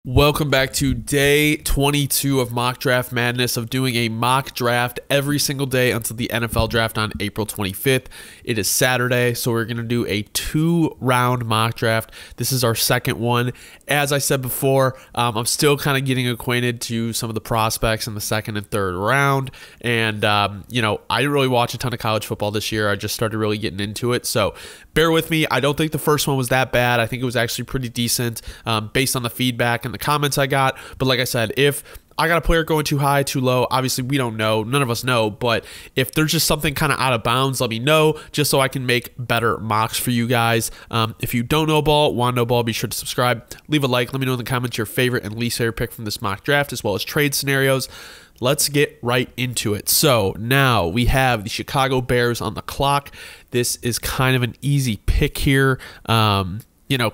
Welcome back to day 22 of Mock Draft Madness, of doing a mock draft every single day until the NFL draft on April 25th. It is Saturday, so we're going to do a 2-round mock draft. This is our second one. As I said before, I'm still kind of getting acquainted to some of the prospects in the second and third round. And, I didn't really watch a ton of college football this year. I just started really getting into it. So bear with me. I don't think the first one was that bad. I think it was actually pretty decent based on the feedback and the comments I got. But like I said, if I got a player going too high, too low, obviously we don't know. None of us know. But if there's just something kind of out of bounds, let me know just so I can make better mocks for you guys. If you don't know ball, want to know ball, be sure to subscribe. Leave a like. Let me know in the comments your favorite and least favorite pick from this mock draft, as well as trade scenarios. Let's get right into it. So now we have the Chicago Bears on the clock. This is kind of an easy pick here.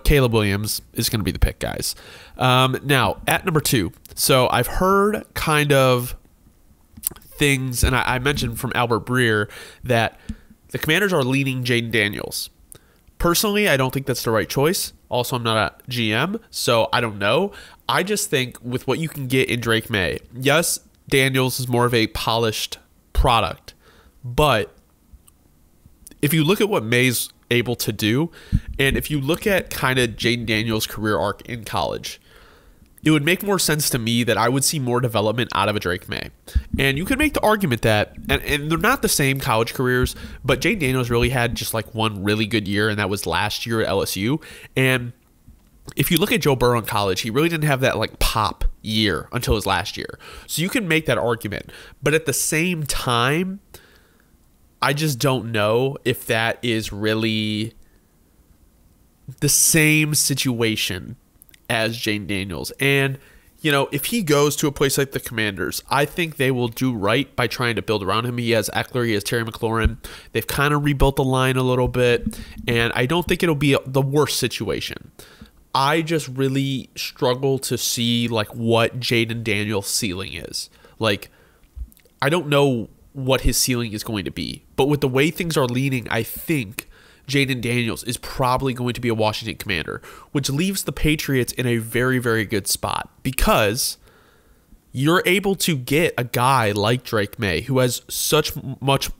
Caleb Williams is going to be the pick, guys. Now, at number 2, so I've heard kind of things, and I mentioned from Albert Breer that the Commanders are leaning Jaden Daniels. Personally, I don't think that's the right choice. Also, I'm not a GM, so I don't know. I just think with what you can get in Drake May, yes, Daniels is more of a polished product, but if you look at what May's able to do, and if you look at kind of Jaden Daniels' career arc in college, it would make more sense to me that I would see more development out of a Drake May. And you could make the argument that, and they're not the same college careers, but Jaden Daniels really had just like one really good year, and that was last year at LSU. And if you look at Joe Burrow in college, he really didn't have that like pop year until his last year. So you can make that argument. But at the same time, I just don't know if that is really the same situation as Jaden Daniels. And, if he goes to a place like the Commanders, I think they will do right by trying to build around him. He has Eckler, he has Terry McLaurin. They've kind of rebuilt the line a little bit, and I don't think it'll be the worst situation. I just really struggle to see like what Jaden Daniels' ceiling is. Like, I don't know what his ceiling is going to be, but with the way things are leaning, I think Jaden Daniels is probably going to be a Washington Commander, which leaves the Patriots in a very, very good spot because you're able to get a guy like Drake May who has so much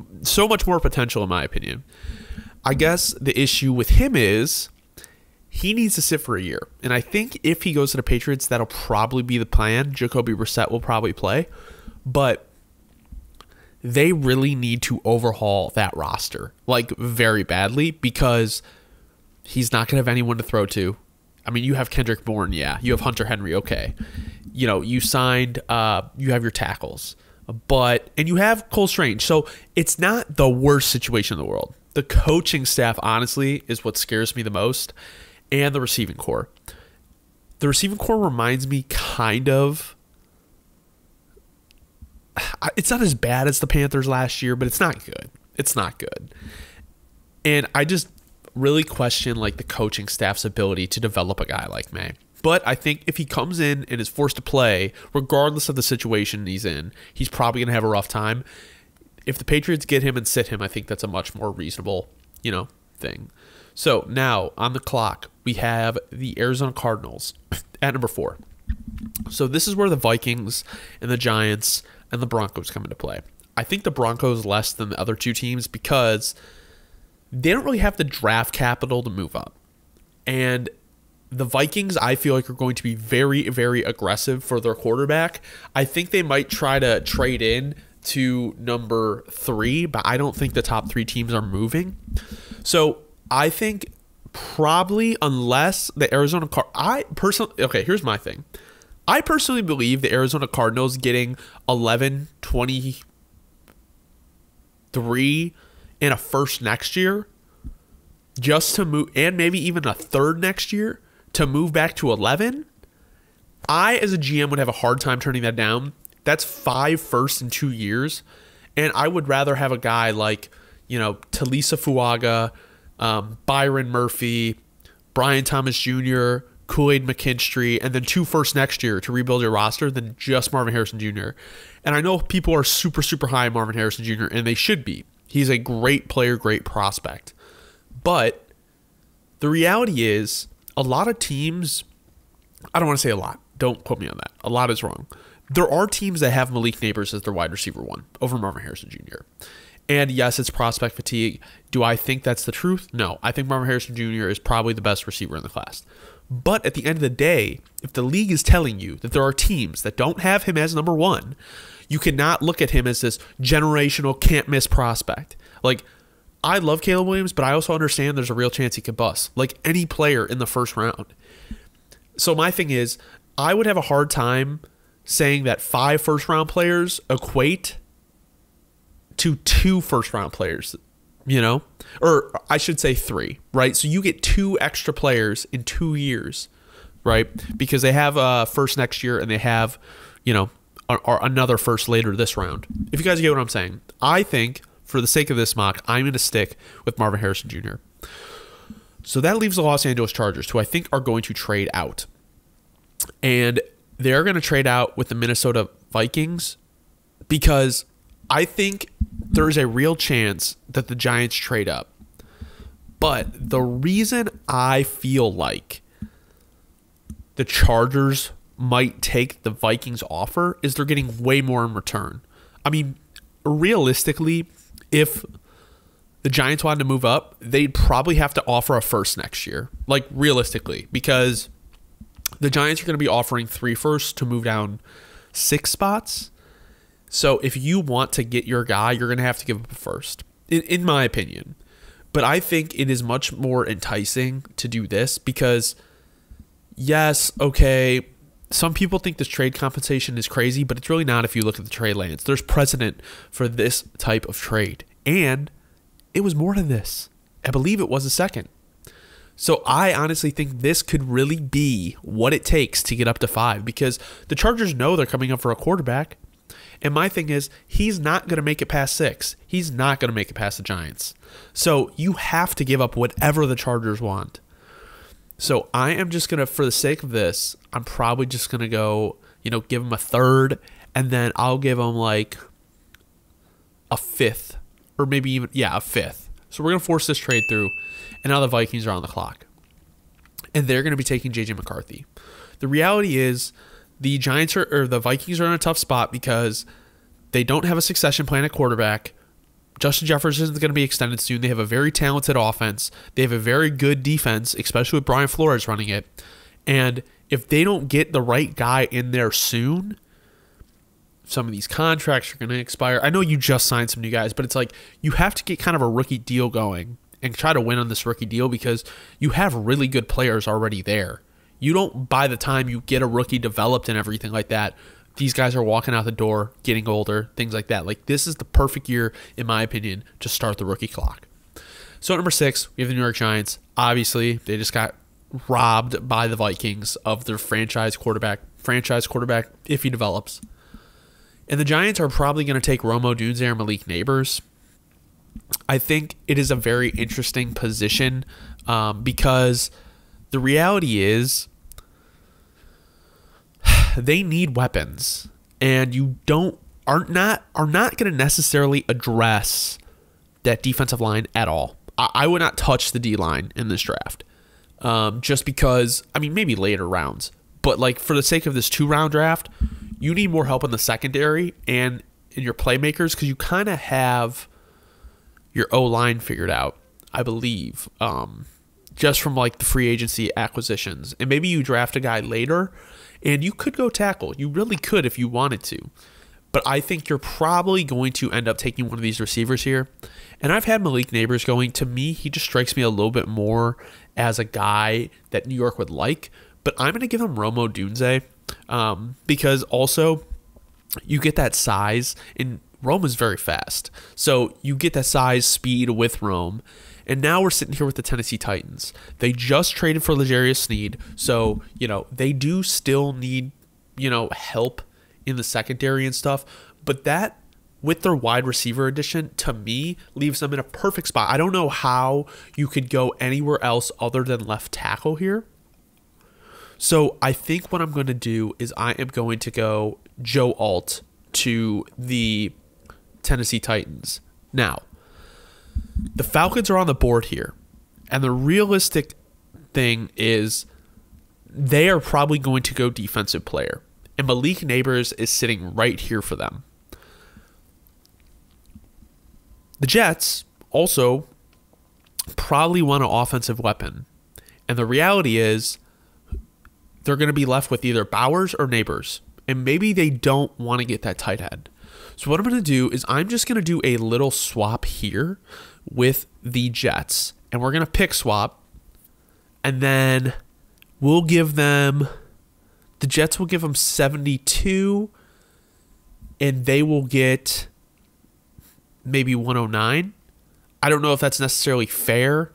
more potential, in my opinion. I guess the issue with him is he needs to sit for a year. And I think if he goes to the Patriots, that'll probably be the plan. Jacoby Brissett will probably play. But they really need to overhaul that roster, like very badly, because he's not going to have anyone to throw to. I mean, you have Kendrick Bourne, yeah. You have Hunter Henry, okay. You signed, you have your tackles. And you have Cole Strange. So it's not the worst situation in the world. The coaching staff, honestly, is what scares me the most. And the receiving core. The receiving core reminds me kind of, it's not as bad as the Panthers last year, but it's not good. It's not good. And I just really question like the coaching staff's ability to develop a guy like May. But I think if he comes in and is forced to play, regardless of the situation he's in, he's probably going to have a rough time. If the Patriots get him and sit him, I think that's a much more reasonable, thing. So now on the clock, we have the Arizona Cardinals at number 4. So this is where the Vikings and the Giants and the Broncos come into play. I think the Broncos less than the other two teams because they don't really have the draft capital to move up. And the Vikings, I feel like, are going to be very, very aggressive for their quarterback. I think they might try to trade in to number 3, but I don't think the top 3 teams are moving. So I think probably unless the Arizona here's my thing. I personally believe the Arizona Cardinals getting 11, 23 and a first next year just to move, and maybe even a third next year to move back to 11. I, as a GM, would have a hard time turning that down. That's 5 firsts in 2 years. And I would rather have a guy like, Talisa Fuaga, Byron Murphy, Brian Thomas Jr., Kool-Aid McKinstry, and then 2 firsts next year to rebuild your roster than just Marvin Harrison Jr. And I know people are super, super high on Marvin Harrison Jr., and they should be. He's a great player, great prospect. But the reality is a lot of teams, I don't want to say a lot, Don't quote me on that. A lot is wrong. There are teams that have Malik Neighbors as their wide receiver 1 over Marvin Harrison Jr. And yes, it's prospect fatigue. Do I think that's the truth? No. I think Marvin Harrison Jr. is probably the best receiver in the class. But at the end of the day, if the league is telling you that there are teams that don't have him as number 1, you cannot look at him as this generational can't-miss prospect. Like, I love Caleb Williams, but I also understand there's a real chance he could bust, like any player in the first round. So my thing is, I would have a hard time saying that 5 first-round players equate to 2 first-round players, you know? Or I should say 3, right? So you get 2 extra players in 2 years, right? Because they have a first next year and they have, you know, another first later this round. If you guys get what I'm saying, I think for the sake of this mock, I'm going to stick with Marvin Harrison Jr. So that leaves the Los Angeles Chargers, who I think are going to trade out. And they're going to trade out with the Minnesota Vikings because I think there's a real chance that the Giants trade up. But the reason I feel like the Chargers might take the Vikings offer is they're getting way more in return. I mean, realistically, if the Giants wanted to move up, they'd probably have to offer a first next year. Like, realistically, because the Giants are going to be offering 3 firsts to move down 6 spots. So if you want to get your guy, you're going to have to give up a first, in my opinion. But I think it is much more enticing to do this because, yes, okay, some people think this trade compensation is crazy, but it's really not if you look at the trade lands. There's precedent for this type of trade. And it was more than this. I believe it was a second. So I honestly think this could really be what it takes to get up to 5 because the Chargers know they're coming up for a quarterback. And my thing is, he's not going to make it past 6. He's not going to make it past the Giants. So you have to give up whatever the Chargers want. So I am just going to, for the sake of this, I'm probably just going to go, you know, give him a 3rd, and then I'll give him like a 5th, or maybe even, yeah, a 5th. So we're going to force this trade through, and now the Vikings are on the clock. And they're going to be taking J.J. McCarthy. The reality is the the Vikings are in a tough spot because they don't have a succession plan at quarterback. Justin Jefferson is going to be extended soon. They have a very talented offense. They have a very good defense, especially with Brian Flores running it. And if they don't get the right guy in there soon, some of these contracts are going to expire. I know you just signed some new guys, but it's like you have to get kind of a rookie deal going and try to win on this rookie deal because you have really good players already there. You don't, by the time you get a rookie developed and everything like that, these guys are walking out the door, getting older, things like that. Like, this is the perfect year, in my opinion, to start the rookie clock. So at number 6, we have the New York Giants. Obviously, they just got robbed by the Vikings of their franchise quarterback if he develops. And the Giants are probably going to take Rome Odunze or Malik Neighbors. I think it is a very interesting position because the reality is they need weapons, and you are not going to necessarily address that defensive line at all. I would not touch the D-line in this draft, just because, I mean, maybe later rounds, but like for the sake of this 2-round draft, you need more help in the secondary and in your playmakers because you kind of have your O-line figured out, I believe, just from like the free agency acquisitions, and maybe you draft a guy later. And you could go tackle. You really could if you wanted to. But I think you're probably going to end up taking one of these receivers here. And I've had Malik Neighbors going. To me, he just strikes me a little bit more as a guy that New York would like. But I'm going to give him Rome Odunze because also you get that size. And Rome is very fast. So you get that size, speed with Rome. And now we're sitting here with the Tennessee Titans. They just traded for L'Jarius Sneed. So, you know, they do still need, you know, help in the secondary and stuff. But that, with their wide receiver addition, to me, leaves them in a perfect spot. I don't know how you could go anywhere else other than left tackle here. So I think what I'm going to do is I am going to go Joe Alt to the Tennessee Titans. Now, the Falcons are on the board here, and the realistic thing is they are probably going to go defensive player. And Malik Neighbors is sitting right here for them. The Jets also probably want an offensive weapon. And the reality is they're going to be left with either Bowers or Neighbors. And maybe they don't want to get that tight end. So what I'm going to do is I'm just going to do a little swap here with the Jets. And we're going to pick swap. And then we'll give them... The Jets will give them 72. And they will get maybe 109. I don't know if that's necessarily fair.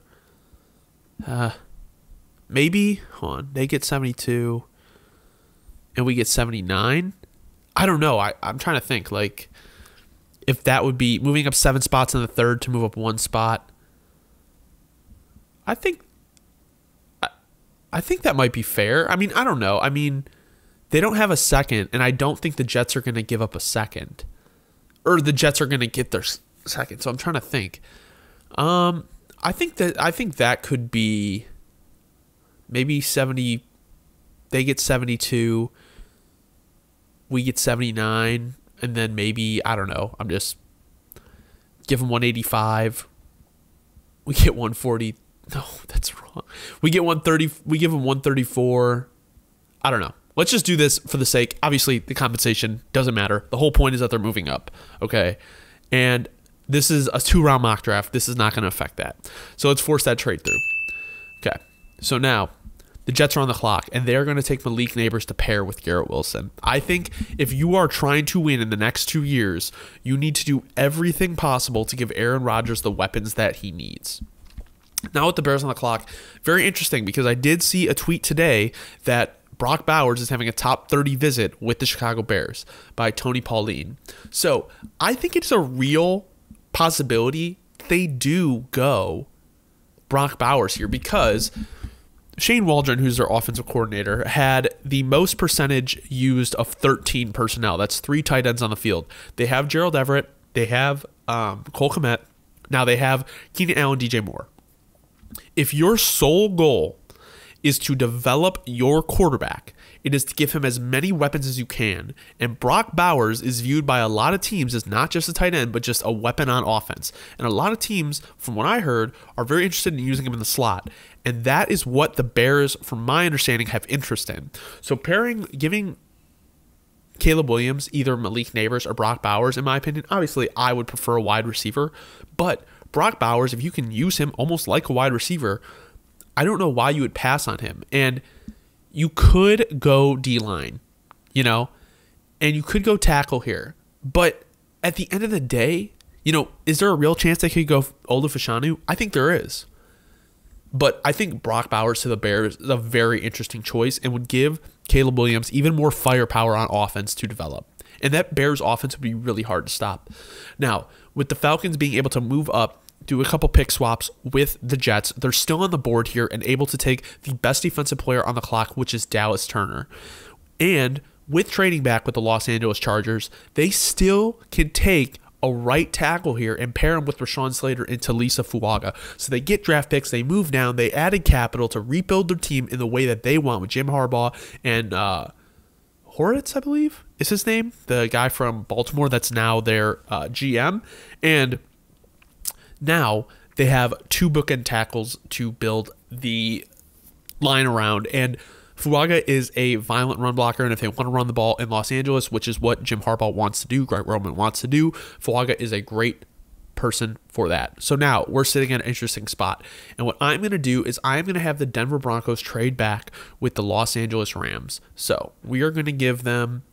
Maybe. Hold on. They get 72. And we get 79. I don't know. I'm trying to think. Like, if that would be moving up 7 spots in the third to move up 1 spot. I think that might be fair. I mean, I don't know. I mean, they don't have a second, and I don't think the Jets are going to give up a second. Or the Jets are going to get their second. So I'm trying to think. I think that could be maybe 70. They get 72. We get 79. And then maybe, I don't know. I'm just give them 185. We get 140. No, that's wrong. We get 130. We give them 134. I don't know. Let's just do this for the sake. Obviously, the compensation doesn't matter. The whole point is that they're moving up. Okay. And this is a 2-round mock draft. This is not going to affect that. So let's force that trade through. Okay. So now the Jets are on the clock, and they're going to take Malik Neighbors to pair with Garrett Wilson. I think if you are trying to win in the next 2 years, you need to do everything possible to give Aaron Rodgers the weapons that he needs. Now with the Bears on the clock, very interesting because I did see a tweet today that Brock Bowers is having a top 30 visit with the Chicago Bears by Tony Pauline. So I think it's a real possibility they do go Brock Bowers here because Shane Waldron, who's their offensive coordinator, had the most percentage used of 13 personnel. That's 3 tight ends on the field. They have Gerald Everett. They have Cole Kmet. Now they have Keenan Allen, DJ Moore. If your sole goal is to develop your quarterback, it is to give him as many weapons as you can. And Brock Bowers is viewed by a lot of teams as not just a tight end, but just a weapon on offense. And a lot of teams, from what I heard, are very interested in using him in the slot. And that is what the Bears, from my understanding, have interest in. So giving Caleb Williams either Malik Neighbors or Brock Bowers, in my opinion, obviously I would prefer a wide receiver. But Brock Bowers, if you can use him almost like a wide receiver, I don't know why you would pass on him. And you could go D-line, and you could go tackle here. But at the end of the day, is there a real chance they could go Olu Fashanu? I think there is. But I think Brock Bowers to the Bears is a very interesting choice and would give Caleb Williams even more firepower on offense to develop. And that Bears offense would be really hard to stop. Now, with the Falcons being able to move up, do a couple pick swaps with the Jets, they're still on the board here and able to take the best defensive player on the clock, which is Dallas Turner. And with trading back with the Los Angeles Chargers, they still can take a right tackle here and pair him with Rashawn Slater and Talisa Fuaga. So they get draft picks, they move down, they added capital to rebuild their team in the way that they want with Jim Harbaugh and Horitz, I believe, is his name, the guy from Baltimore that's now their GM. And now they have 2 bookend tackles to build the line around. And Fuaga is a violent run blocker, and if they want to run the ball in Los Angeles, which is what Jim Harbaugh wants to do, Greg Roman wants to do, Fuaga is a great person for that. So now we're sitting at an interesting spot. And what I'm going to do is I'm going to have the Denver Broncos trade back with the Los Angeles Rams. So we are going to give them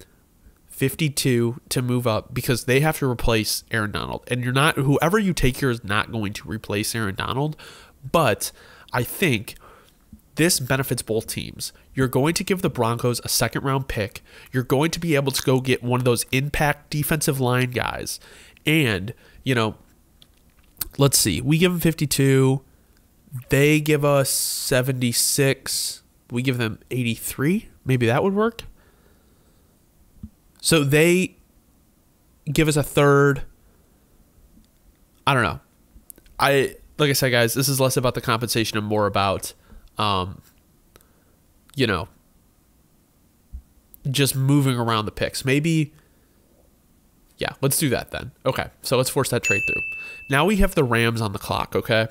52 to move up because they have to replace Aaron Donald. And whoever you take here is not going to replace Aaron Donald. But I think this benefits both teams. You're going to give the Broncos a 2nd-round pick. You're going to be able to go get one of those impact defensive line guys. And, let's see. We give them 52. They give us 76. We give them 83. Maybe that would work. So they give us a 3rd. I don't know. Like I said, guys, this is less about the compensation and more about, just moving around the picks. Maybe, yeah, let's do that then. Okay, so let's force that trade through. Now we have the Rams on the clock, okay?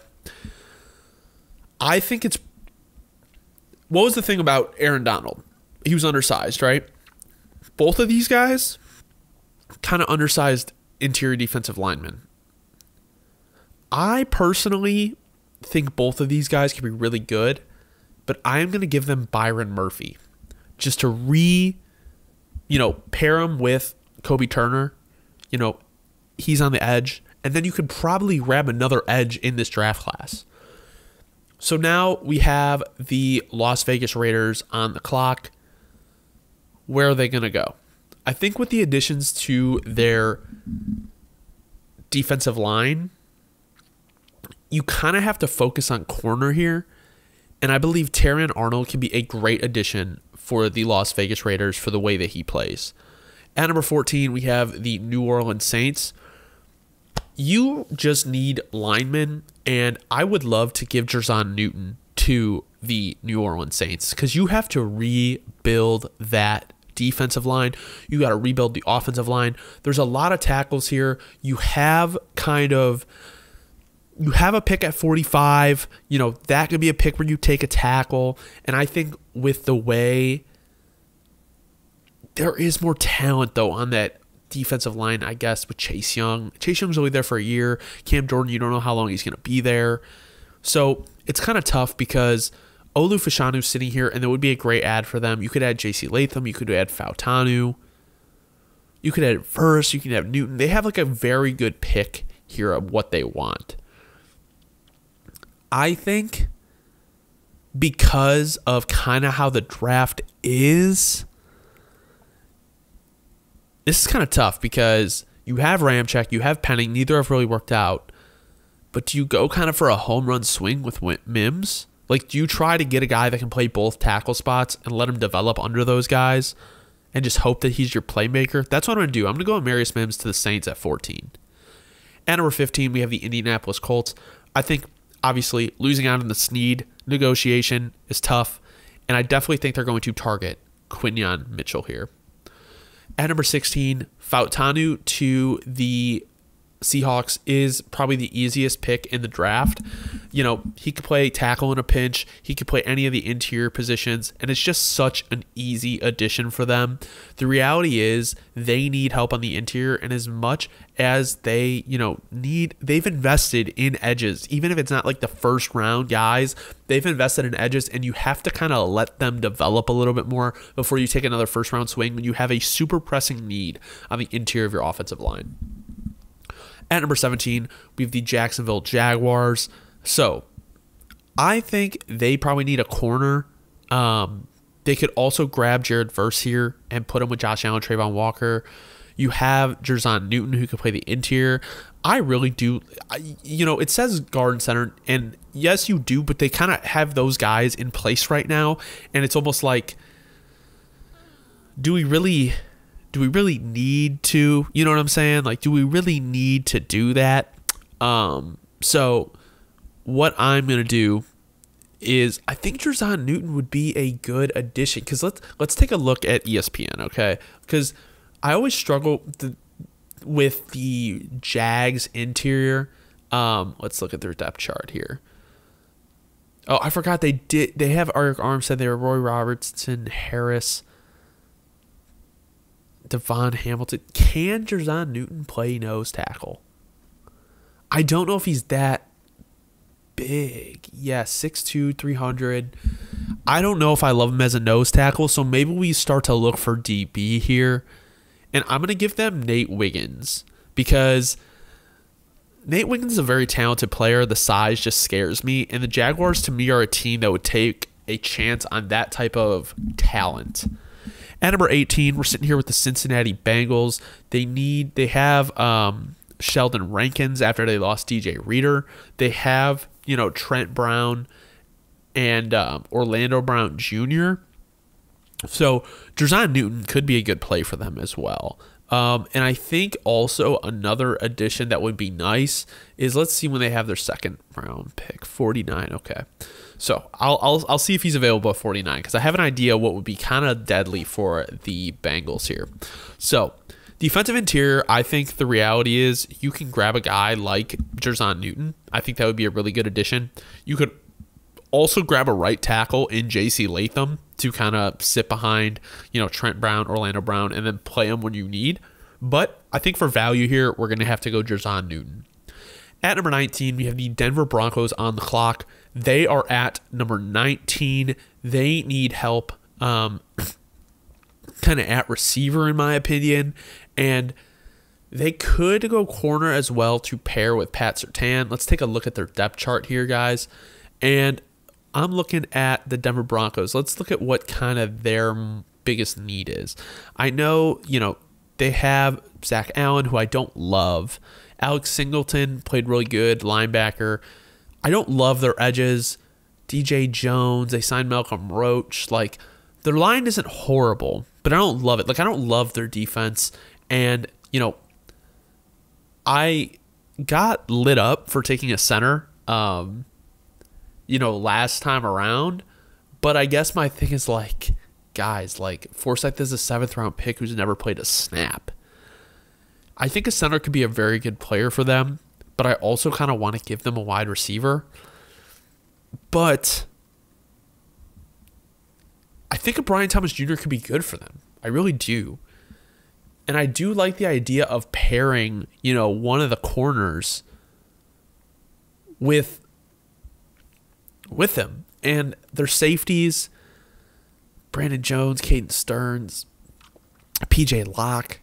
I think it's... What was the thing about Aaron Donald? He was undersized, right? Both of these guys, kind of undersized interior defensive linemen. I personally think both of these guys can be really good, but I am going to give them Byron Murphy just to pair him with Kobe Turner. He's on the edge, and then you could probably grab another edge in this draft class. So now we have the Las Vegas Raiders on the clock. Where are they going to go? I think with the additions to their defensive line, you kind of have to focus on corner here. And I believe Terrion Arnold can be a great addition for the Las Vegas Raiders for the way that he plays. At number 14, we have the New Orleans Saints. You just need linemen, and I would love to give Jerzon Newton to the New Orleans Saints because you have to rebuild that defensive line. You got to rebuild the offensive line. There's a lot of tackles here. You have a pick at 45. That could be a pick where you take a tackle. And I think with the way there is more talent, though, on that defensive line, I guess, with Chase Young. Chase Young's only there for a year. Cam Jordan, you don't know how long he's going to be there. So it's kind of tough because Olu Fashanu's sitting here, and that would be a great add for them. You could add J.C. Latham. You could add Fautanu. You could add Verse. You can add Newton. They have like a very good pick here of what they want. I think because of kind of how the draft is, this is kind of tough because you have Ramczyk, you have Penning. Neither have really worked out. But do you go kind of for a home run swing with Mims? Like, do you try to get a guy that can play both tackle spots and let him develop under those guys and just hope that he's your playmaker? That's what I'm going to do. I'm going to go with Marius Mims to the Saints at 14. At number 15, we have the Indianapolis Colts. I think, obviously, losing out in the Snead negotiation is tough, and I definitely think they're going to target Quinyon Mitchell here. At number 16, Fautanu to the Seahawks is probably the easiest pick in the draft. He could play tackle in a pinch. He could play any of the interior positions, and it's just such an easy addition for them. The reality is they need help on the interior, and as much as they, they've invested in edges, even if it's not like the first round guys, they've invested in edges, and you have to kind of let them develop a little bit more before you take another first round swing when you have a super pressing need on the interior of your offensive line. At number 17, we have the Jacksonville Jaguars. So, I think they probably need a corner. They could also grab Jared Verse here and put him with Josh Allen, Trayvon Walker. You have Jerzon Newton who could play the interior. I really do. It says guard and center, and yes, you do, but they kind of have those guys in place right now, and it's almost like, do we really need to, you know what I'm saying? Like, do we really need to do that? So what I'm going to do is I think Jerzon Newton would be a good addition because let's take a look at ESPN, okay? Because I always struggle with the Jags interior. Let's look at their depth chart here. Oh, I forgot they have Arik Armstead. They were Roy Robertson, Harris, Devon Hamilton. Can Jerzon Newton play nose tackle? I don't know if he's that big. Yeah, 6'2", 300. I don't know if I love him as a nose tackle, so maybe we start to look for DB here. And I'm going to give them Nate Wiggins because Nate Wiggins is a very talented player. The size just scares me. And the Jaguars, to me, are a team that would take a chance on that type of talent. At number 18, we're sitting here with the Cincinnati Bengals. They have Sheldon Rankins after they lost DJ Reader. They have, Trent Brown and Orlando Brown Jr. So Jerzon Newton could be a good play for them as well. And I think also another addition that would be nice is, let's see when they have their second round pick, 49. Okay. So I'll see if he's available at 49 because I have an idea what would be kind of deadly for the Bengals here. So defensive interior, I think the reality is you can grab a guy like Jerzon Newton. I think that would be a really good addition. You could also grab a right tackle in J.C. Latham to kind of sit behind, Trent Brown, Orlando Brown, and then play him when you need. But I think for value here, we're going to have to go Jerzon Newton. At number 19, we have the Denver Broncos on the clock. They are at number 19. They need help kind of at receiver, in my opinion. And they could go corner as well to pair with Pat Surtain. Let's take a look at their depth chart here, guys. And I'm looking at the Denver Broncos. Let's look at what kind of their biggest need is. I know, they have Zach Allen, who I don't love. Alex Singleton played really good, linebacker. I don't love their edges. DJ Jones, they signed Malcolm Roach. Like, their line isn't horrible, but I don't love it. Like, I don't love their defense. And, I got lit up for taking a center, last time around. But I guess my thing is, like, guys, like, Forsythe is a 7th-round pick who's never played a snap. I think a center could be a very good player for them, but I also kind of want to give them a wide receiver. But I think a Brian Thomas Jr. could be good for them. I really do. And I do like the idea of pairing, one of the corners with them. And their safeties, Brandon Jones, Caden Stearns, PJ Locke,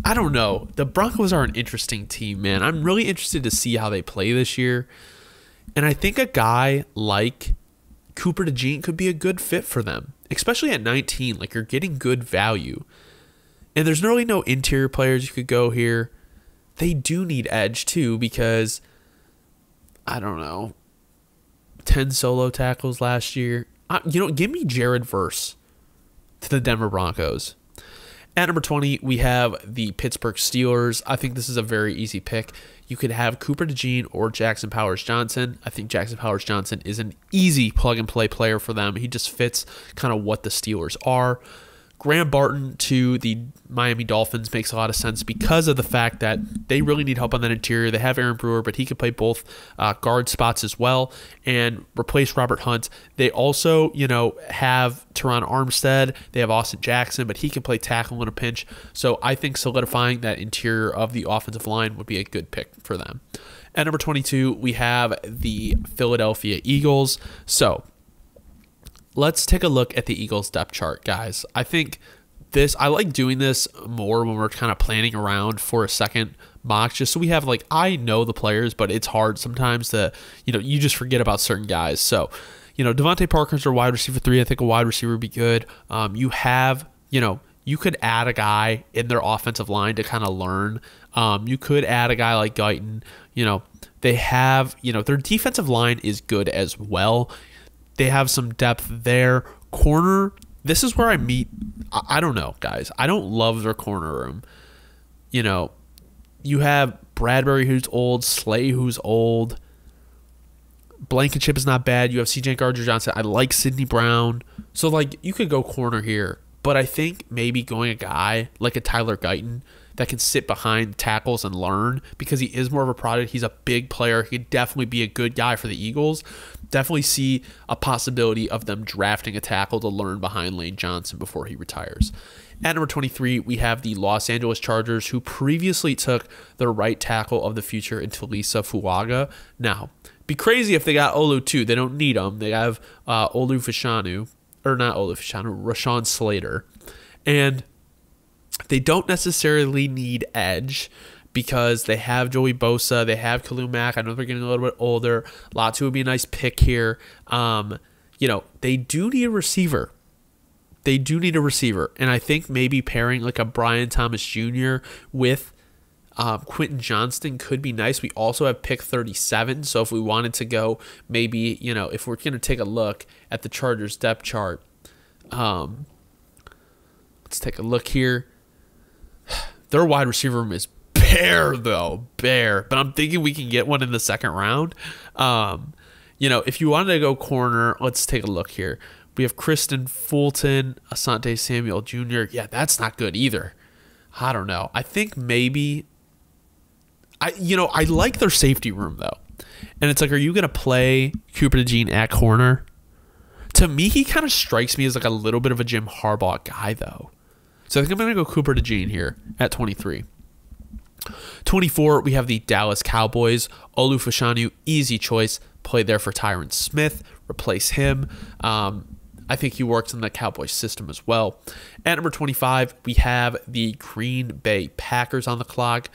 I don't know. The Broncos are an interesting team, man. I'm really interested to see how they play this year. And I think a guy like Cooper DeJean could be a good fit for them, especially at 19. Like, you're getting good value. And there's really no interior players you could go here. They do need edge, too, because, I don't know, 10 solo tackles last year. Give me Jared Verse to the Denver Broncos. At number 20, we have the Pittsburgh Steelers. I think this is a very easy pick. You could have Cooper DeJean or Jackson Powers-Johnson. I think Jackson Powers-Johnson is an easy plug-and-play player for them. He just fits kind of what the Steelers are. Graham Barton to the Miami Dolphins makes a lot of sense because of the fact that they really need help on that interior. They have Aaron Brewer, but he could play both guard spots as well and replace Robert Hunt. They also, have Teron Armstead. They have Austin Jackson, but he can play tackle in a pinch. So I think solidifying that interior of the offensive line would be a good pick for them. At number 22, we have the Philadelphia Eagles. So let's take a look at the Eagles depth chart, guys. I think I like doing this more when we're kind of planning around for a second mock, just so we have, I know the players, but it's hard sometimes to, you just forget about certain guys. So, Devontae Parker's their wide receiver 3. I think a wide receiver would be good. You have, you could add a guy in their offensive line to kind of learn. You could add a guy like Guyton. They have, their defensive line is good as well. They have some depth there. Corner, this is where I meet. I don't know, guys. I don't love their corner room. You have Bradbury, who's old, Slay, who's old. Blankenship is not bad. You have C.J. Gardner-Johnson. I like Sidney Brown. So, you could go corner here. But I think maybe going a guy like a Tyler Guyton that can sit behind tackles and learn, because he is more of a product. He's a big player. He could definitely be a good guy for the Eagles. Definitely see a possibility of them drafting a tackle to learn behind Lane Johnson before he retires. At number 23, we have the Los Angeles Chargers, who previously took their right tackle of the future in Talisa Fuaga. Now, be crazy if they got Olu too. They don't need him. They have Rashawn Slater. And they don't necessarily need edge because they have Joey Bosa, they have Khalil Mack. I know they're getting a little bit older. Latu would be a nice pick here. They do need a receiver. And I think maybe pairing like a Brian Thomas Jr. with Quentin Johnston could be nice. We also have pick 37. So if we wanted to go maybe, if we're going to take a look at the Chargers depth chart, let's take a look here. Their wide receiver room is bare. But I'm thinking we can get one in the second round. if you wanted to go corner, let's take a look here. We have Kristen Fulton, Asante Samuel Jr. Yeah, that's not good either. I don't know. I think maybe I like their safety room though. And it's like, are you going to play Cooper DeJean at corner? To me, he kind of strikes me as like a little bit of a Jim Harbaugh guy though. So I think I'm going to go Cooper DeJean here at 23. 24, we have the Dallas Cowboys. Olu Fashanu, easy choice. Play there for Tyron Smith. Replace him. I think he works in the Cowboys system as well. At number 25, we have the Green Bay Packers on the clock.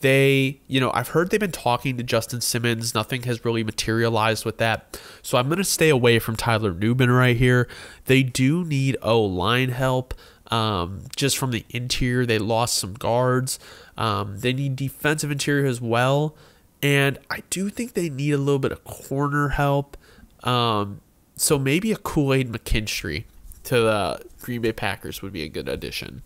I've heard they've been talking to Justin Simmons. Nothing has really materialized with that. So I'm going to stay away from Tyler Newman right here. They do need O-line help. Just from the interior, they lost some guards. They need defensive interior as well. And I do think they need a little bit of corner help. So maybe a Kool-Aid McKinstry to the Green Bay Packers would be a good addition.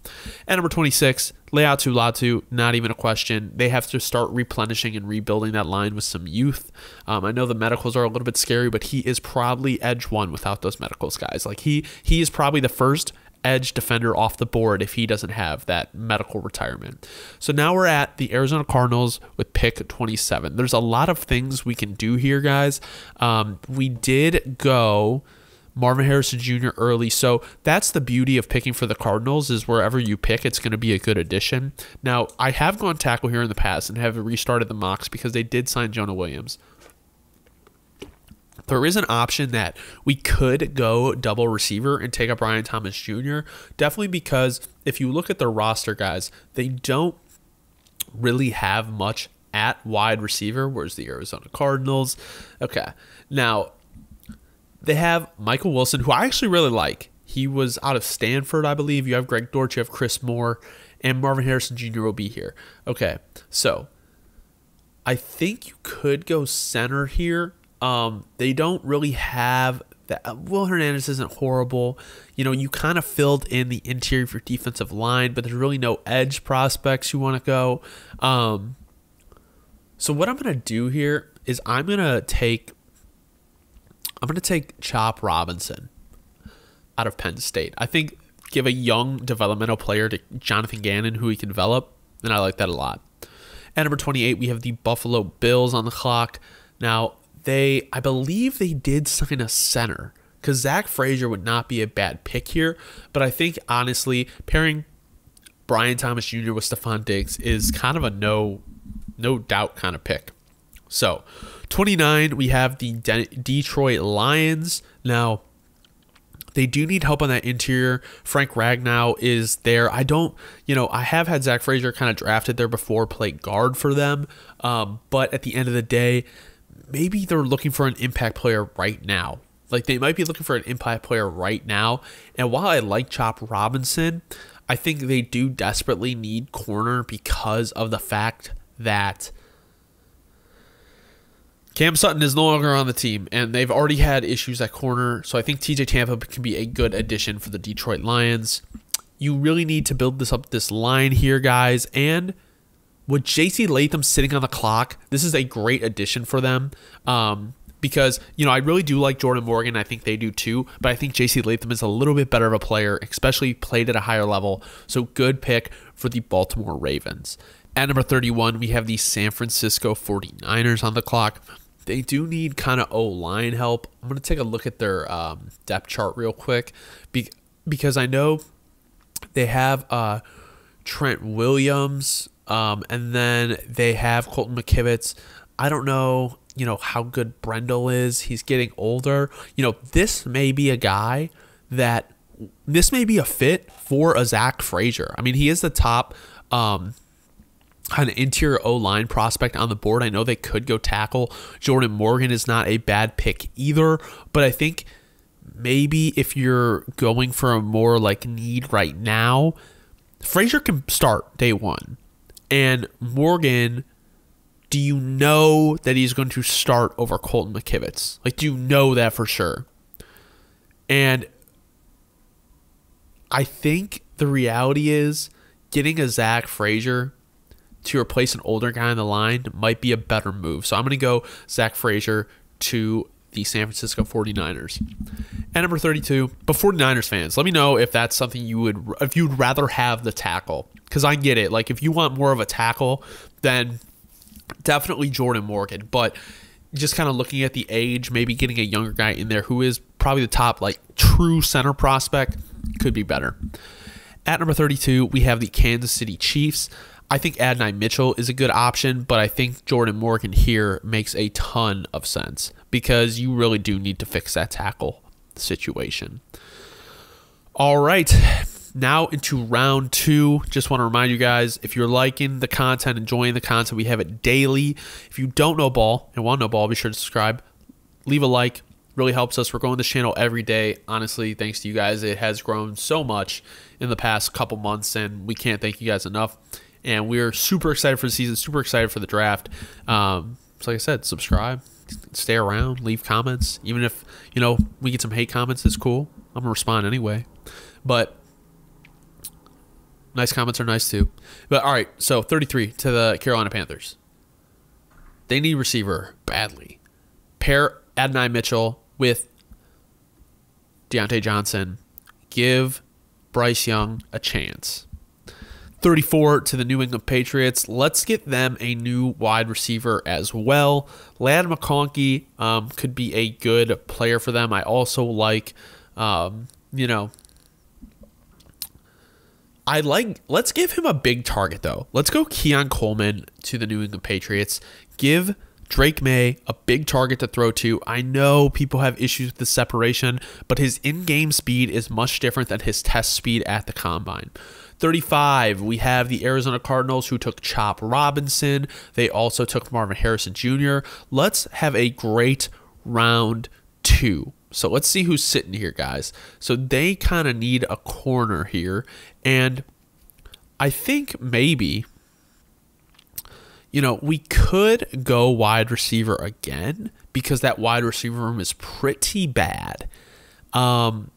At number 26, Leatu Latu, not even a question. They have to start replenishing and rebuilding that line with some youth. I know the medicals are a little bit scary, but he is probably edge one without those medicals, guys. Like he is probably the first edge defender off the board if he doesn't have that medical retirement. So now we're at the Arizona Cardinals with pick 27. There's a lot of things we can do here, guys. We did go Marvin Harrison Jr. early, so that's the beauty of picking for the Cardinals, is wherever you pick, it's going to be a good addition. Now, I have gone tackle here in the past and have restarted the mocks because they did sign Jonah Williams. There is an option that we could go double receiver and take up Brian Thomas Jr. Definitely, because if you look at their roster, guys, they don't really have much at wide receiver, whereas the Arizona Cardinals. Okay, now they have Michael Wilson, who I actually really like. He was out of Stanford, I believe. You have Greg Dortch, you have Chris Moore, and Marvin Harrison Jr. will be here. Okay, so I think you could go center here. They don't really have that. Will Hernandez isn't horrible. You kind of filled in the interior for defensive line, but there's really no edge prospects you want to go. So what I'm going to do here is I'm going to take Chop Robinson out of Penn State. I think give a young developmental player to Jonathan Gannon who he can develop, and I like that a lot. At number 28, we have the Buffalo Bills on the clock. Now, I believe they did sign a center, because Zach Frazier would not be a bad pick here. But I think, honestly, pairing Brian Thomas Jr. with Stephon Diggs is kind of a no doubt kind of pick. So, 29, we have the Detroit Lions. Now, they do need help on that interior. Frank Ragnow is there. I have had Zach Frazier kind of drafted there before, play guard for them. But at the end of the day, maybe they're looking for an impact player right now. Like, they might be looking for an impact player right now. And while I like Chop Robinson, I think they do desperately need corner because of the fact that Cam Sutton is no longer on the team, and they've already had issues at corner. So I think TJ Tampa can be a good addition for the Detroit Lions. You really need to build this line here, guys. And with JC Latham sitting on the clock, this is a great addition for them. Because, I really do like Jordan Morgan. I think they do too. But I think JC Latham is a little bit better of a player, especially played at a higher level. So good pick for the Baltimore Ravens. At number 31, we have the San Francisco 49ers on the clock. They do need kind of O-line help. I'm going to take a look at their depth chart real quick. Because I know they have Trent Williams, and then they have Colton McKivitz. I don't know, how good Brendel is. He's getting older. This may be a guy this may be a fit for a Zach Frazier. I mean, he is the top kind of interior O-line prospect on the board. I know they could go tackle. Jordan Morgan is not a bad pick either, but I think maybe if you're going for a more like need right now, Frazier can start day one. And Morgan, do you know that he's going to start over Colton McKivitz? Like, do you know that for sure? And I think the reality is getting a Zach Frazier to replace an older guy on the line might be a better move. So I'm going to go Zach Frazier to the San Francisco 49ers. And number 32, but 49ers fans, let me know if that's something if you'd rather have the tackle. Because I get it. Like, if you want more of a tackle, then definitely Jordan Morgan. But just kind of looking at the age, maybe getting a younger guy in there who is probably the top, like, true center prospect could be better. At number 32, we have the Kansas City Chiefs. I think Adonai Mitchell is a good option, but I think Jordan Morgan here makes a ton of sense because you really do need to fix that tackle situation. All right, now into round 2. Just want to remind you guys, if you're liking the content, enjoying the content, we have it daily. If you don't know ball and want to know ball, be sure to subscribe, leave a like. Really helps us. We're growing this channel every day. Honestly, thanks to you guys, it has grown so much in the past couple months, and we can't thank you guys enough. And we're super excited for the season, super excited for the draft. So like I said, subscribe, stay around, leave comments. Even if, we get some hate comments, it's cool. I'm going to respond anyway. But nice comments are nice too. But all right, so 33 to the Carolina Panthers. They need receiver badly. Pair Adonai Mitchell with Deontay Johnson. Give Bryce Young a chance. 34 to the New England Patriots. Let's get them a new wide receiver as well. Ladd McConkey could be a good player for them. I also like, let's give him a big target though. Let's go Keon Coleman to the New England Patriots. Give Drake May a big target to throw to. I know people have issues with the separation, but his in-game speed is much different than his test speed at the combine. 35, we have the Arizona Cardinals who took Chop Robinson. They also took Marvin Harrison Jr. Let's have a great round 2. So let's see who's sitting here, guys. So they kind of need a corner here. And I think maybe, we could go wide receiver again because that wide receiver room is pretty bad. And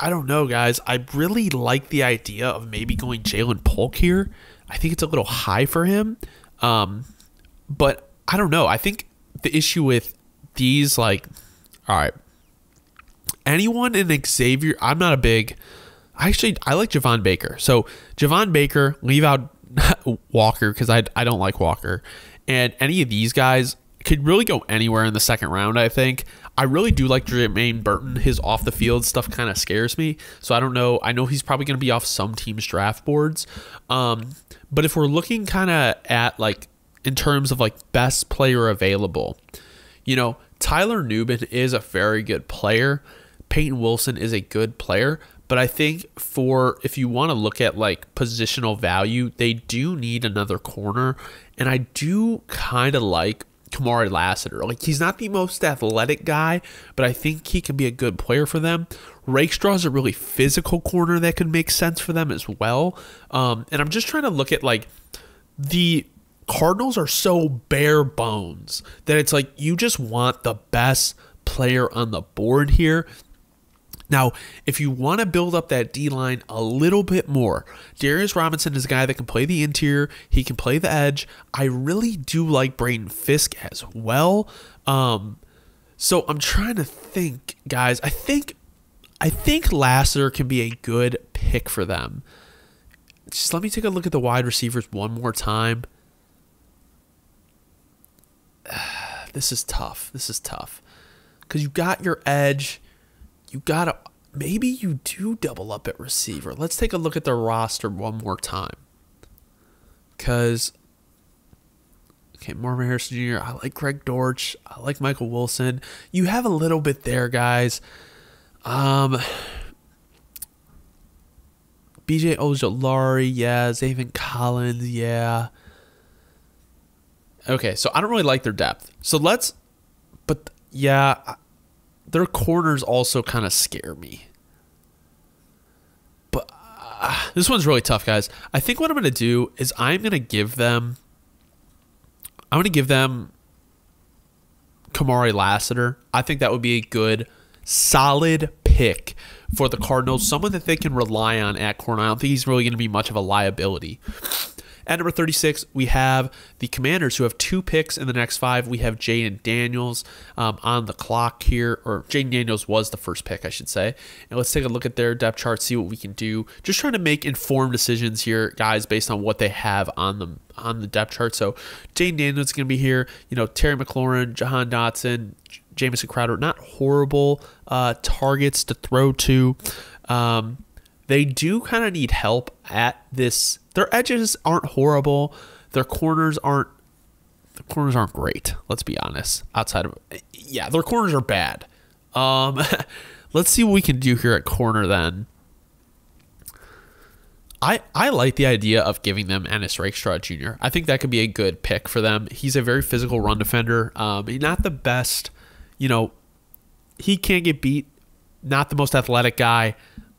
I don't know, guys. I really like the idea of maybe going Jalen Polk here. I think it's a little high for him. But I don't know. I think the issue with these, all right, anyone in Xavier, I like Javon Baker. So Javon Baker, leave out Walker because I don't like Walker. And any of these guys could really go anywhere in the second round, I think. I really do like Jermaine Burton. His off-the-field stuff kind of scares me. So I don't know. I know he's probably going to be off some teams' draft boards. But if we're looking kind of at, in terms of, best player available, Tyler Nubin is a very good player. Peyton Wilson is a good player. But I think if you want to look at positional value, they do need another corner. And I do kind of like Kamari Lassiter. He's not the most athletic guy, but I think he can be a good player for them. Rakestraw is a really physical corner that could make sense for them as well. And I'm just trying to look at the Cardinals are so bare bones that it's you just want the best player on the board here. Now, if you want to build up that D-line a little bit more, Darius Robinson is a guy that can play the interior. He can play the edge. I really do like Braden Fisk as well. So I'm trying to think, guys. I think Lassiter can be a good pick for them. Just let me take a look at the wide receivers one more time. This is tough. Because you got your edge. Maybe you do double up at receiver. Let's take a look at the roster one more time. Marvin Harrison Jr., I like Greg Dortch. I like Michael Wilson. You have a little bit there, guys. BJ Ojolari, yeah. Zaven Collins, yeah. Okay, so I don't really like their depth. Their corners also kind of scare me. But this one's really tough, guys. I think what I'm going to do is I'm going to give them Kamari Lassiter. I think that would be a good, solid pick for the Cardinals. Someone that they can rely on at corner. I don't think he's really going to be much of a liability. At number 36, we have the Commanders, who have 2 picks in the next 5. We have Jaden Daniels on the clock here, or Jaden Daniels was the first pick, I should say. And let's take a look at their depth chart, see what we can do. Just trying to make informed decisions here, guys, based on what they have on the depth chart. So Jaden Daniels is going to be here. You know, Terry McLaurin, Jahan Dotson, Jamison Crowder, not horrible targets to throw to. They do kind of need help at this. Their edges aren't horrible. Their corners aren't great. Let's be honest. Outside of, yeah, their corners are bad. Let's see what we can do here at corner then. I like the idea of giving them Ennis Rakestraw Jr. I think that could be a good pick for them. He's a very physical run defender. He's not the best, you know, he can't get beat. Not the most athletic guy.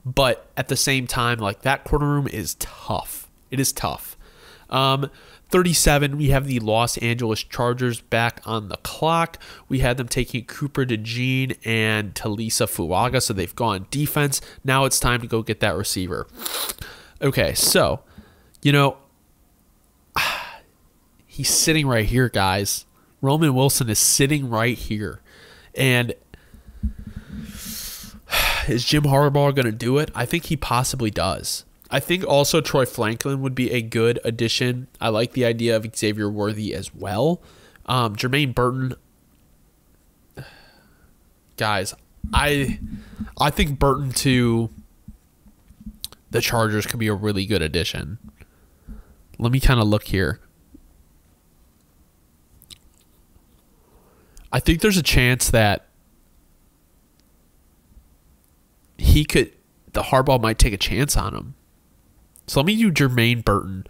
But at the same time, like, that corner room is tough. It is tough. 37, we have the Los Angeles Chargers back on the clock. We had them taking Cooper DeJean and Talisa Fuaga, so they've gone defense. Now it's time to go get that receiver. Okay, so, you know, he's sitting right here, guys. Roman Wilson is sitting right here. And is Jim Harbaugh going to do it? I think he possibly does. I think also Troy Franklin would be a good addition. I like the idea of Xavier Worthy as well. Jermaine Burton. Guys, I think Burton to the Chargers could be a really good addition. Let me kind of look here. I think there's a chance that the Harbaugh might take a chance on him. So let me do Jermaine Burton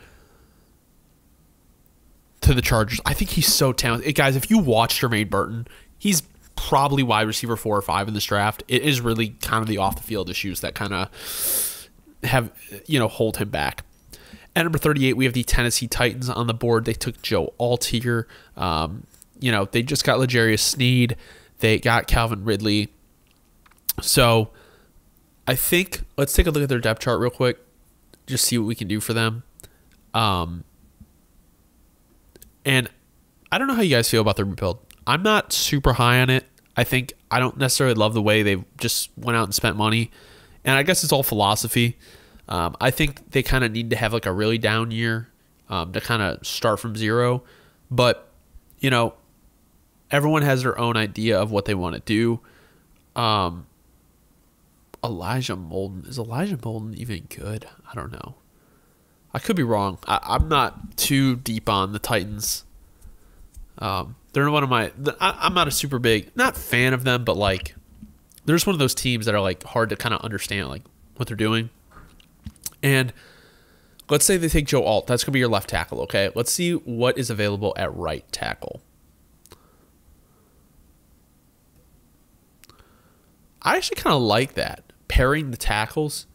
to the Chargers. I think he's so talented. Guys, if you watch Jermaine Burton, he's probably wide receiver 4 or 5 in this draft. It is really kind of the off the field issues that kind of have, you know, hold him back. At number 38, we have the Tennessee Titans on the board. They took Joe Alt here. You know, they just got L'Jarius Sneed. They got Calvin Ridley. So I think let's take a look at their depth chart real quick. Just see what we can do for them. And I don't know how you guys feel about their rebuild. I'm not super high on it. I don't necessarily love the way they just went out and spent money. And I guess it's all philosophy. I think they kind of need to have like a really down year to kind of start from zero. But, you know, everyone has their own idea of what they want to do. Elijah Molden. Is Elijah Molden even good? I don't know. I could be wrong. I'm not too deep on the Titans. They're one of my... I'm not a super big... Not fan of them, but like... They're just one of those teams that are like hard to kind of understand like what they're doing. And let's say they take Joe Alt. That's going to be your left tackle, okay? Let's see what is available at right tackle. I actually kind of like that. Pairing the tackles.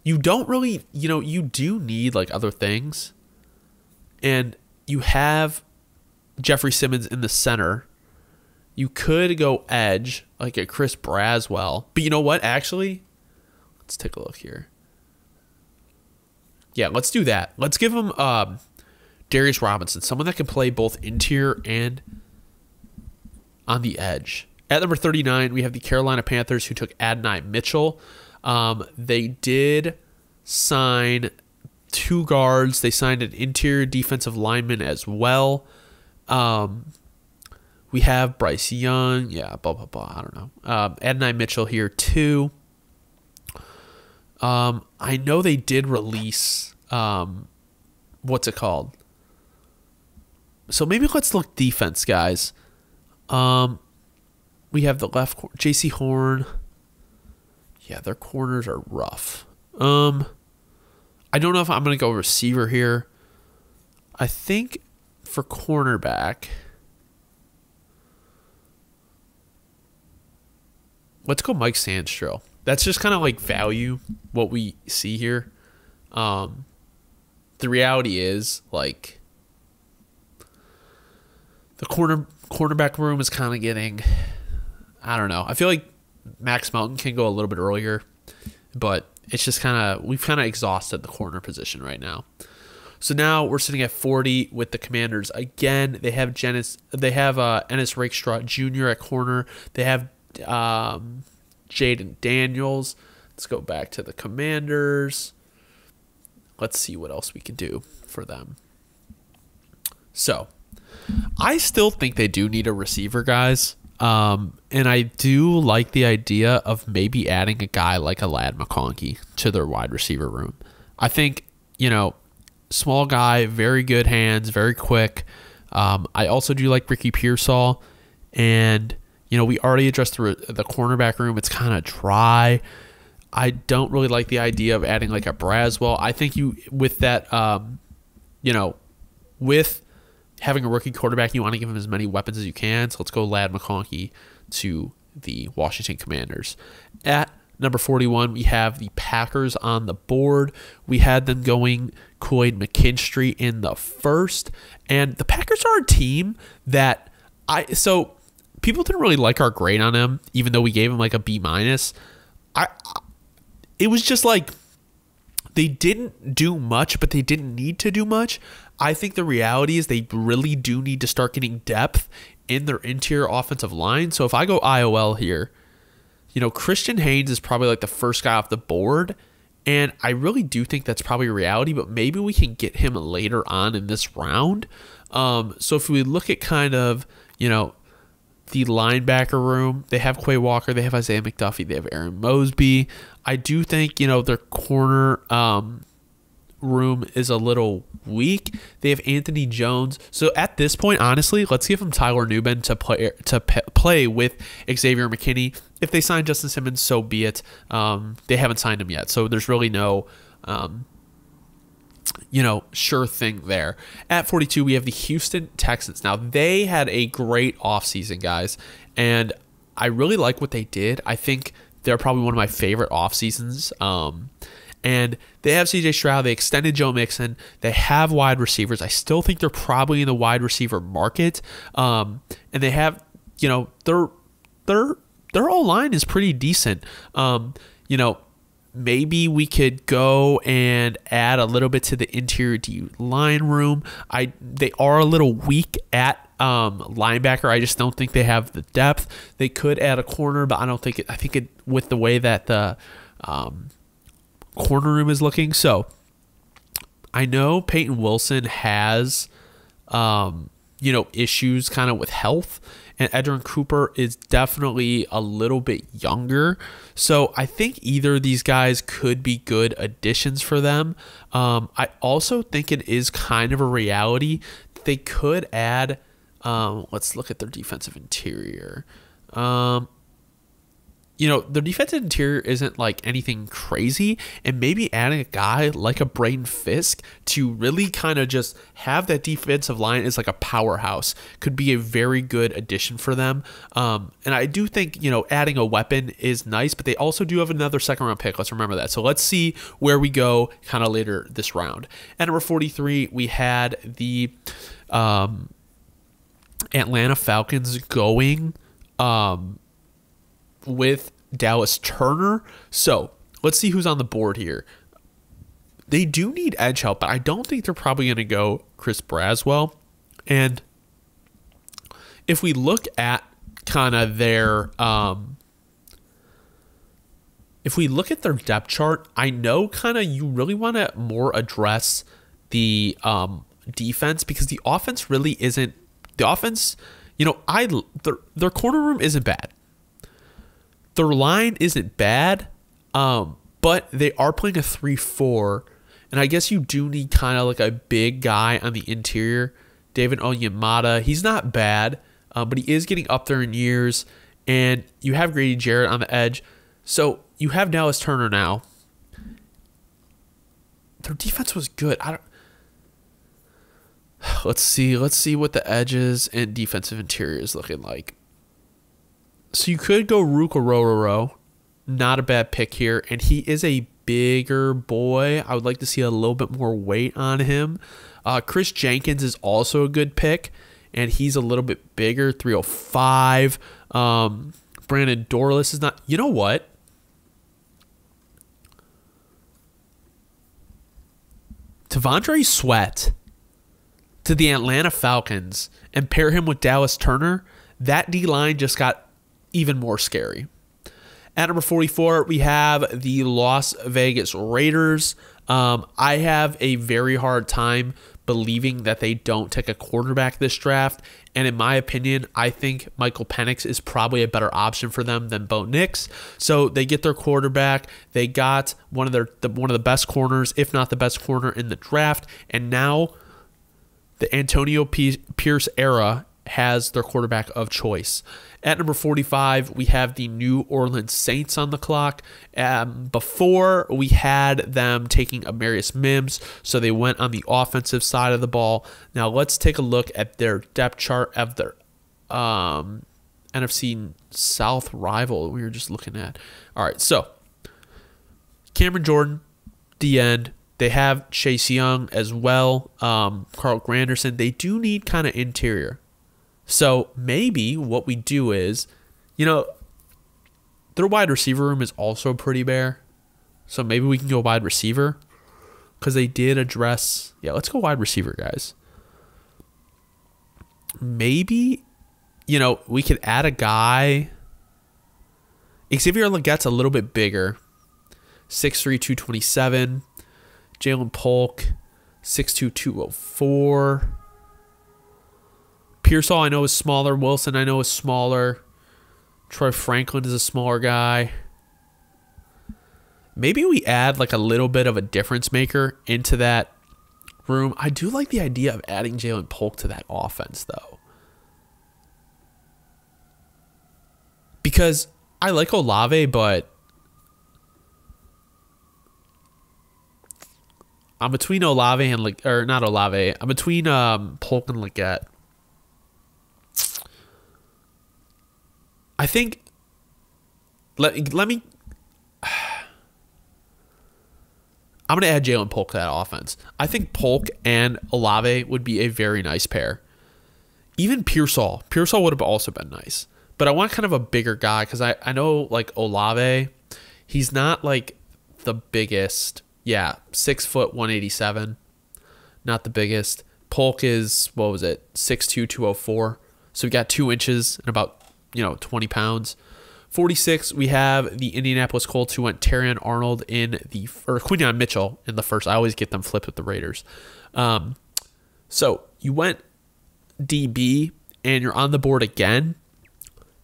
You don't really, you know, you do need like other things. And you have Jeffrey Simmons in the center. You could go edge like a Chris Braswell. But you know what, actually? Let's take a look here. Yeah, let's do that. Let's give him Darius Robinson, someone that can play both interior and on the edge. At number 39, we have the Carolina Panthers, who took Adonai Mitchell. They did sign 2 guards. They signed an interior defensive lineman as well. We have Bryce Young. Yeah, blah, blah, blah. I don't know. Adonai Mitchell here, too. I know they did release, what's it called? So maybe let's look defense, guys. We have the left corner, J.C. Horn. Yeah, their corners are rough. I don't know if I'm going to go receiver here. I think for cornerback, let's go Mike Sandstro. That's just kind of like value what we see here. The reality is like the cornerback room is kind of getting... I don't know. I feel like Max Melton can go a little bit earlier, but it's just kind of, we've kind of exhausted the corner position right now. So now we're sitting at 40 with the Commanders. Again, they have Ennis Rakestraw Jr. at corner. They have Jaden Daniels. Let's go back to the Commanders. Let's see what else we can do for them. So I still think they do need a receiver, guys. And I do like the idea of maybe adding a guy like a Ladd McConkey to their wide receiver room. I think, small guy, very good hands, very quick. I also do like Ricky Pearsall. And, we already addressed the cornerback room. It's kind of dry. I don't really like the idea of adding like a Braswell. I think with that, with having a rookie quarterback, you want to give him as many weapons as you can. So let's go Ladd McConkey to the Washington Commanders. At number 41, we have the Packers on the board. We had them going Kool-Aid McKinstry in the first. And the Packers are a team that so people didn't really like our grade on him, even though we gave him like a B-. It was just like they didn't do much, but they didn't need to do much. I think the reality is they really do need to start getting depth in their interior offensive line. So if I go IOL here, Christian Haynes is probably like the first guy off the board. And I really do think that's probably a reality, but maybe we can get him later on in this round. So if we look at kind of, the linebacker room, they have Quay Walker, they have Isaiah McDuffie, they have Aaron Mosby. I do think, their corner room is a little weak. They have Anthony Jones. So at this point, honestly, let's give them Tyler Nubin to play with Xavier McKinney. If they sign Justin Simmons, so be it. They haven't signed him yet, so there's really no sure thing there. At 42, we have the Houston Texans. Now, they had a great offseason, guys, and I really like what they did. I think they're probably one of my favorite off seasons. And they have CJ Stroud. They extended Joe Mixon. They have wide receivers. I still think they're probably in the wide receiver market. And they have, their O-line is pretty decent. Maybe we could go and add a little bit to the interior D line room. They are a little weak at linebacker. I just don't think they have the depth. They could add a corner, but I don't think it. I think it with the way that the corner room is looking. So I know Peyton Wilson has issues kind of with health, and Edgerrin Cooper is definitely a little bit younger. So I think either of these guys could be good additions for them. I also think it is kind of a reality. They could add, let's look at their defensive interior. Their defensive interior isn't like anything crazy, and maybe adding a guy like a Braden Fisk to really kind of just have that defensive line as like a powerhouse could be a very good addition for them. And I do think, adding a weapon is nice, but they also do have another second round pick. Let's remember that. So let's see where we go kind of later this round. At number 43, we had the Atlanta Falcons going with Dallas Turner. So let's see who's on the board here. They do need edge help, but I don't think they're probably going to go Chris Braswell. And if we look at kind of their depth chart, I know kind of you really want to more address the defense, because the offense really isn't the offense. Their corner room isn't bad. Their line isn't bad, but they are playing a 3-4, and I guess you do need kind of like a big guy on the interior. David Onyemata, he's not bad, but he is getting up there in years, and you have Grady Jarrett on the edge. So you have Dallas Turner now. Their defense was good. Let's see what the edges and defensive interior is looking like. So you could go Ruka Rororo, not a bad pick here, and he is a bigger boy. I would like to see a little bit more weight on him. Chris Jenkins is also a good pick, and he's a little bit bigger, 305. Brandon Dorless is not. You know what? T'Vondre Sweat to the Atlanta Falcons and pair him with Dallas Turner, that D-line just got even more scary. At number 44, we have the Las Vegas Raiders. I have a very hard time believing that they don't take a quarterback this draft. And in my opinion, I think Michael Penix is probably a better option for them than Bo Nix. So they get their quarterback. They got one of the best corners, if not the best corner in the draft. And now the Antonio Pierce era has their quarterback of choice. At number 45, we have the New Orleans Saints on the clock. Before, we had them taking Amarius Mims, so they went on the offensive side of the ball. Now, let's take a look at their depth chart of their NFC South rival we were just looking at. All right, so Cameron Jordan, the end. They have Chase Young as well, Carl Granderson. They do need kind of interior. So maybe what we do is, their wide receiver room is also pretty bare. So maybe we can go wide receiver because they did address. Yeah, let's go wide receiver, guys. Maybe, we could add a guy. Xavier Legette's a little bit bigger. 6'3", 227. Jalen Polk, 6'2", 204. Pearsall, I know, is smaller. Wilson, I know, is smaller. Troy Franklin is a smaller guy. Maybe we add like a little bit of a difference maker into that room. I do like the idea of adding Jalen Polk to that offense, though. Because I like Olave, but I'm between Olave and not Olave. I'm between Polk and Legette. I think let me I'm going to add Jalen Polk to that offense. I think Polk and Olave would be a very nice pair. Even Pearsall would have also been nice. But I want kind of a bigger guy because I know like Olave, he's not like the biggest. Yeah, 6 foot 187. Not the biggest. Polk is 6'2", 204. So we got 2 inches and about 20 pounds. 46, we have the Indianapolis Colts who went Terrion Arnold or Quinyon Mitchell in the first. I always get them flipped with the Raiders. So you went DB and you're on the board again.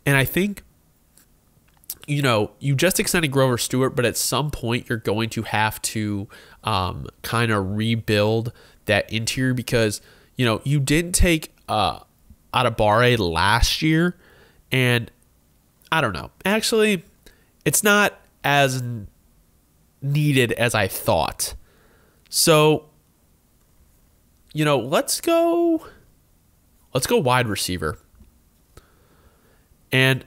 And I think, you just extended Grover Stewart, but at some point you're going to have to kind of rebuild that interior because, you didn't take Adebawore last year. And I don't know. Actually, it's not as needed as I thought. So, let's go wide receiver. And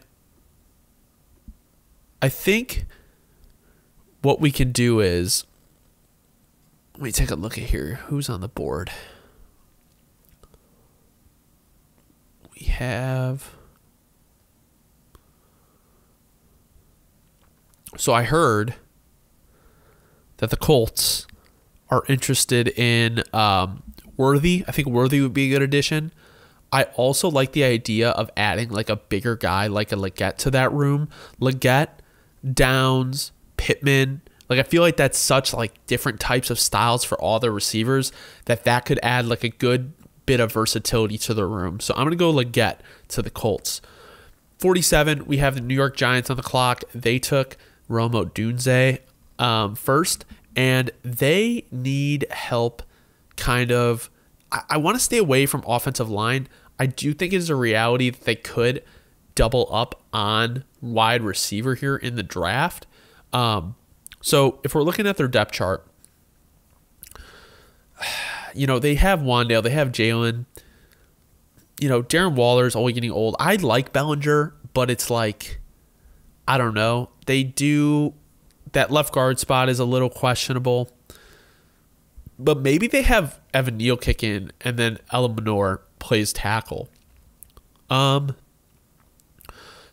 I think what we can do is, let me take a look at here. Who's on the board? We have... So I heard that the Colts are interested in Worthy. I think Worthy would be a good addition. I also like the idea of adding like a bigger guy like a Legette to that room. Legette, Downs, Pittman. Like I feel like that's such like different types of styles for all the receivers that could add like a good bit of versatility to the room. So I'm going to go Legette to the Colts. 47, we have the New York Giants on the clock. They took Rome Odunze first, and they need help kind of. I want to stay away from offensive line. I do think it's a reality that they could double up on wide receiver here in the draft. So if we're looking at their depth chart, they have Wandale, they have Jalen. Darren Waller's only getting old. I like Bellinger, but it's like, I don't know. They do, that left guard spot is a little questionable. But maybe they have Evan Neal kick in and then Ella Manor plays tackle. So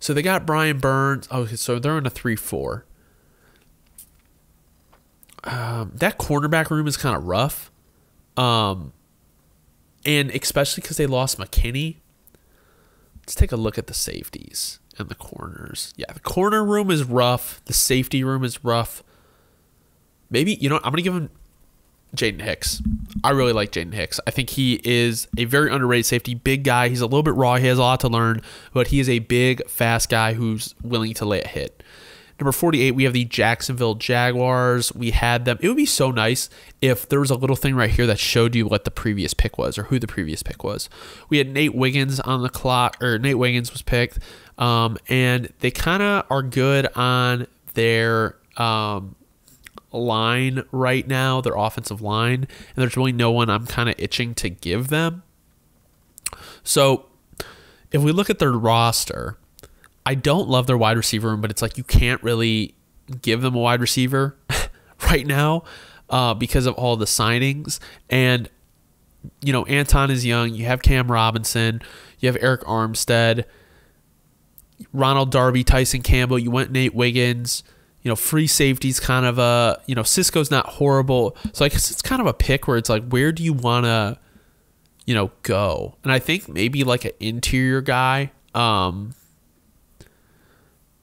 they got Brian Burns. Okay, so they're in a 3-4. That cornerback room is kind of rough. And especially because they lost McKinney. Let's take a look at the safeties and the corners. Yeah, the corner room is rough. The safety room is rough. Maybe, I'm going to give him Jaden Hicks. I really like Jaden Hicks. I think he is a very underrated safety. Big guy. He's a little bit raw. He has a lot to learn, but he is a big, fast guy who's willing to lay a hit. Number 48, we have the Jacksonville Jaguars. We had them. It would be so nice if there was a little thing right here that showed you what the previous pick was or who the previous pick was. We had Nate Wiggins on the clock, or Nate Wiggins was picked, and they kind of are good on their line right now, their offensive line, and there's really no one I'm kind of itching to give them. So if we look at their roster, I don't love their wide receiver room, but it's like you can't really give them a wide receiver right now because of all the signings. And, Anton is young. You have Cam Robinson. You have Eric Armstead, Ronald Darby, Tyson Campbell. You went Nate Wiggins. Free safety's kind of a, Cisco's not horrible. So I guess it's kind of a pick where it's like, where do you want to, go? And I think maybe like an interior guy,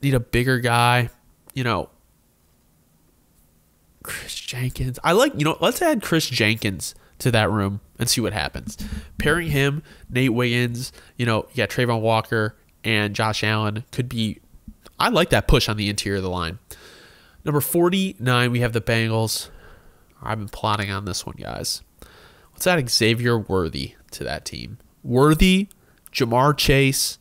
need a bigger guy, Chris Jenkins. I like, let's add Chris Jenkins to that room and see what happens. Pairing him, Nate Wiggins, you got Trayvon Walker and Josh Allen could be, I like that push on the interior of the line. Number 49, we have the Bengals. I've been plotting on this one, guys. Let's add Xavier Worthy to that team. Worthy, Jamar Chase,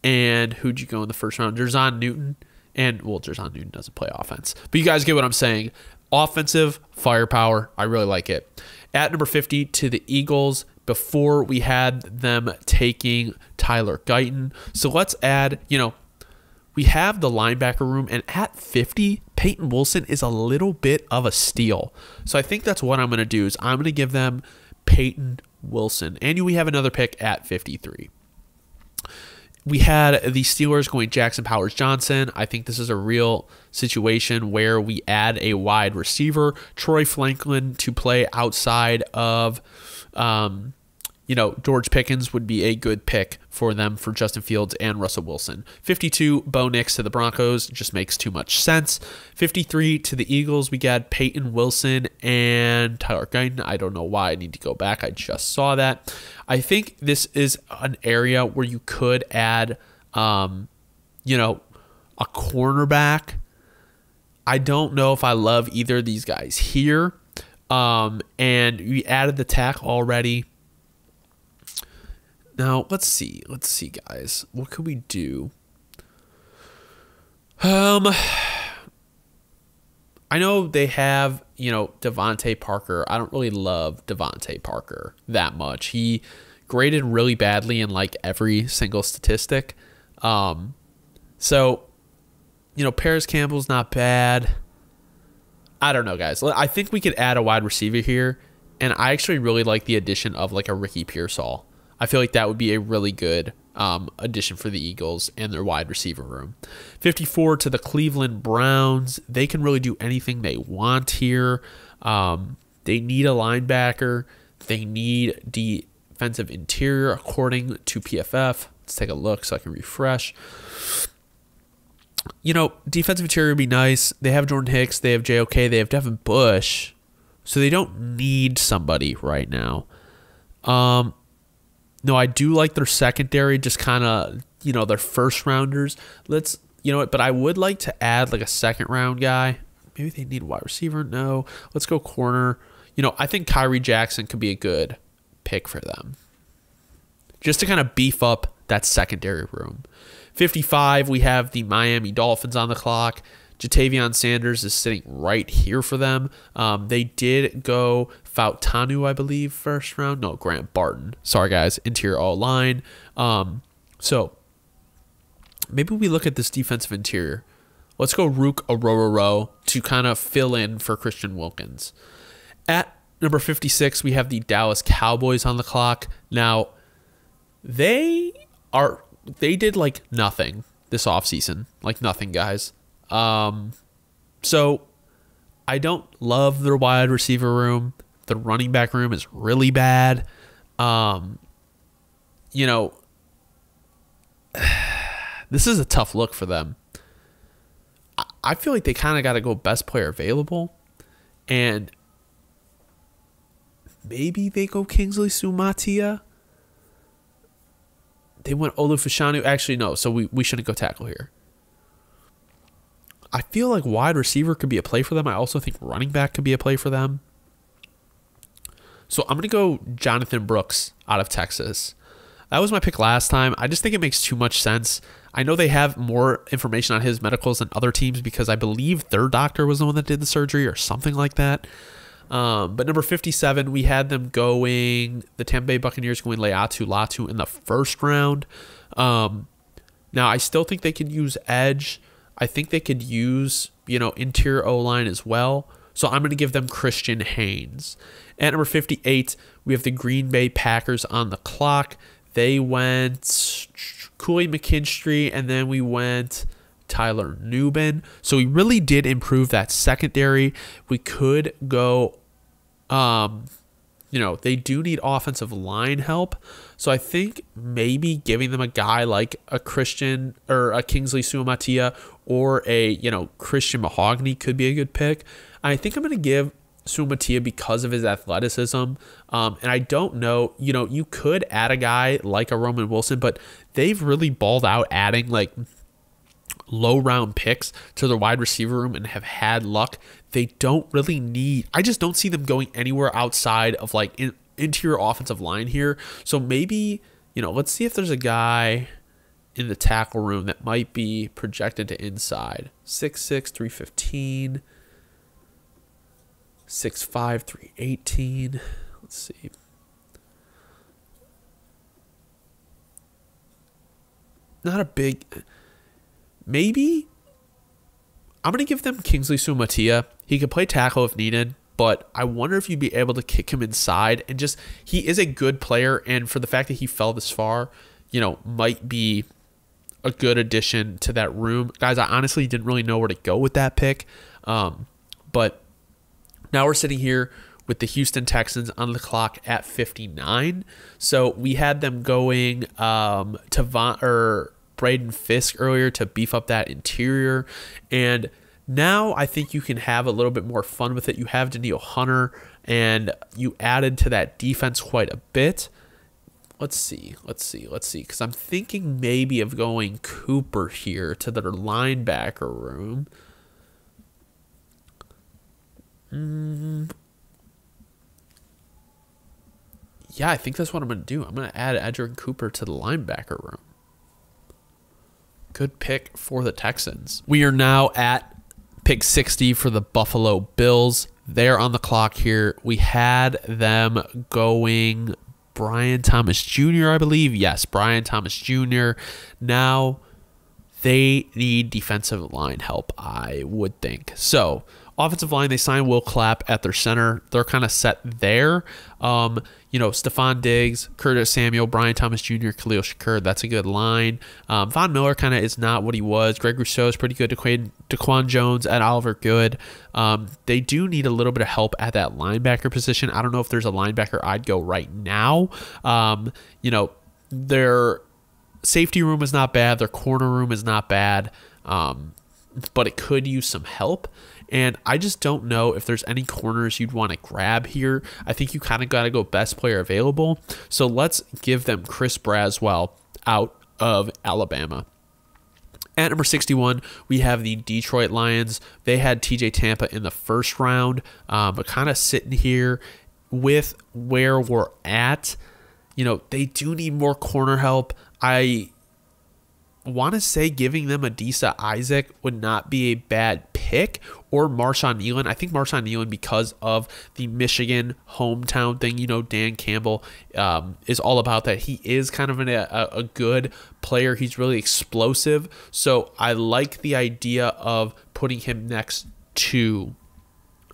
and who'd you go in the first round? Jerzon Newton. And, Jerzon Newton doesn't play offense. But you guys get what I'm saying. Offensive firepower. I really like it. At number 50 to the Eagles, before we had them taking Tyler Guyton. So let's add, we have the linebacker room. And at 50, Peyton Wilson is a little bit of a steal. So I think that's what I'm going to do is I'm going to give them Peyton Wilson. And we have another pick at 53. We had the Steelers going Jackson Powers-Johnson. I think this is a real situation where we add a wide receiver, Troy Franklin, to play outside of, George Pickens would be a good pick for them for Justin Fields and Russell Wilson. 52, Bo Nix to the Broncos. Just makes too much sense. 53 to the Eagles. We got Peyton Wilson and Tyler Guyton. I don't know why I need to go back. I just saw that. I think this is an area where you could add, a cornerback. I don't know if I love either of these guys here. And we added the tackle already. Now, let's see, guys. What could we do? I know they have, Devontae Parker. I don't really love Devontae Parker that much. He graded really badly in like every single statistic. So, Paris Campbell's not bad. I don't know, guys. I think we could add a wide receiver here, and I actually really like the addition of like a Ricky Pearsall. I feel like that would be a really good addition for the Eagles and their wide receiver room. 54 to the Cleveland Browns. They can really do anything they want here. They need a linebacker. They need defensive interior, according to PFF. Let's take a look so I can refresh. Defensive interior would be nice. They have Jordan Hicks. They have JOK. They have Devin Bush. So they don't need somebody right now. No, I do like their secondary, just kind of, their first rounders. But I would like to add like a second round guy. Maybe they need a wide receiver. No, let's go corner. I think Kyrie Jackson could be a good pick for them, just to kind of beef up that secondary room. 55, we have the Miami Dolphins on the clock. Jatavion Sanders is sitting right here for them. They did go Fautanu, I believe, first round. No, Grant Barton. Sorry, guys. Interior all-line. So maybe we look at this defensive interior. Let's go Rook Orororo to kind of fill in for Christian Wilkins. At number 56, we have the Dallas Cowboys on the clock. Now, they did like nothing this offseason. Like nothing, guys. So I don't love their wide receiver room. The running back room is really bad. You know, this is a tough look for them. I feel like they kind of got to go best player available, and maybe they go Kingsley Sumatia. They went Olufashanu. Actually, no. So we shouldn't go tackle here. I feel like wide receiver could be a play for them. I also think running back could be a play for them. So I'm going to go Jonathan Brooks out of Texas. That was my pick last time. I just think it makes too much sense. I know they have more information on his medicals than other teams because I believe their doctor was the one that did the surgery or something like that. But number 57, we had them going, the Tampa Bay Buccaneers going Laiatu Latu in the first round. Now, I still think they could use edge. I think they could use, interior O-line as well. So I'm going to give them Christian Haynes. At number 58, we have the Green Bay Packers on the clock. They went Cooley McKinstry, and then we went Tyler Nubin. So we really did improve that secondary. We could go, they do need offensive line help. So I think maybe giving them a guy like a Christian or a Kingsley Suamatia or a, Christian Mahogany could be a good pick. I think I'm going to give Suamatia because of his athleticism. And I don't know, you could add a guy like a Roman Wilson, but they've really balled out adding like low round picks to their wide receiver room and have had luck. They don't really need, I just don't see them going anywhere outside of like interior offensive line here. So maybe, let's see if there's a guy in the tackle room that might be projected to inside. 6'6", 315. 6'5", 318. Let's see. Not a big. Maybe. I'm going to give them Kingsley Suamatia. He could play tackle if needed, but I wonder if you'd be able to kick him inside and just. He is a good player, and for the fact that he fell this far, might be a good addition to that room. Guys, I honestly didn't really know where to go with that pick, but. Now we're sitting here with the Houston Texans on the clock at 59. So we had them going to Braden Fisk earlier to beef up that interior. And now I think you can have a little bit more fun with it. You have Danielle Hunter, and you added to that defense quite a bit. Let's see. Because I'm thinking maybe of going Cooper here to their linebacker room. Yeah, I think that's what I'm going to do. I'm going to add Edgerrin Cooper to the linebacker room. Good pick for the Texans. We are now at pick 60 for the Buffalo Bills. They're on the clock here. We had them going Brian Thomas Jr., I believe. Yes, Brian Thomas Jr. Now they need defensive line help, I would think. So, offensive line, they signed Will Clapp at their center. They're kind of set there. Stephon Diggs, Curtis Samuel, Brian Thomas Jr., Khalil Shakur. That's a good line. Von Miller kind of is not what he was. Greg Rousseau is pretty good. Daquan Jones and Oliver Good. They do need a little bit of help at that linebacker position. I don't know if there's a linebacker I'd go right now. Their safety room is not bad. Their corner room is not bad. But it could use some help. And I just don't know if there's any corners you'd want to grab here. I think you kind of got to go best player available. So let's give them Chris Braswell out of Alabama. At number 61, we have the Detroit Lions. They had TJ Tampa in the first round, but kind of sitting here with where we're at. They do need more corner help. I want to say giving them Adisa Isaac would not be a bad pick, or Marshawn Nealon. I think Marshawn Nealon, because of the Michigan hometown thing, Dan Campbell is all about that. He is kind of a good player. He's really explosive. So I like the idea of putting him next to,